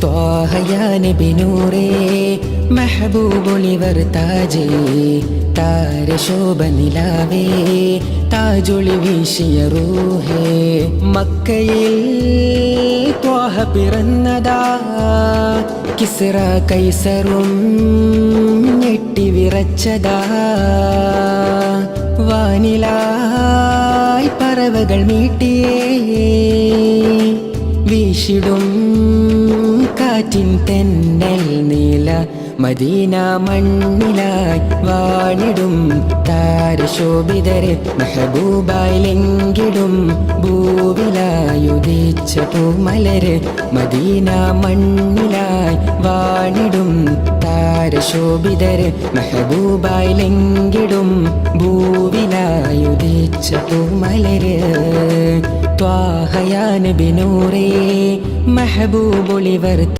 ത്വാഹ യാ നബി നൂറേ മെഹബൂബൊളിവർ താജേ താരശോഭ നിലാവേ താജൊളി വീശിയ റൂഹേ മക്കയിൽ ത്വാഹ പിറന്നതാ കിസ്റ കൈസറും ഞെട്ടിവിറച്ചതാ വാനിലായി പറവകൾ മീട്ടിയേ വീശിടും കാറ്റിൻ തെന്നൽ നീല മദീന മണ്ണിലായി വാണിടും താരശോഭിതരെ മെഹബൂബായി ലംഘിടും ഭൂവിലായുദിച്ച പൂമലര് മദീന മണ്ണിലായി വാണിടും താരശോഭിതര് മെഹബൂബായി ലംഘിടും ഭൂവിലായുദിച്ച പൂമലര് ത്വാഹ യാ നബി നൂറേ മെഹബൂബൊളിവർ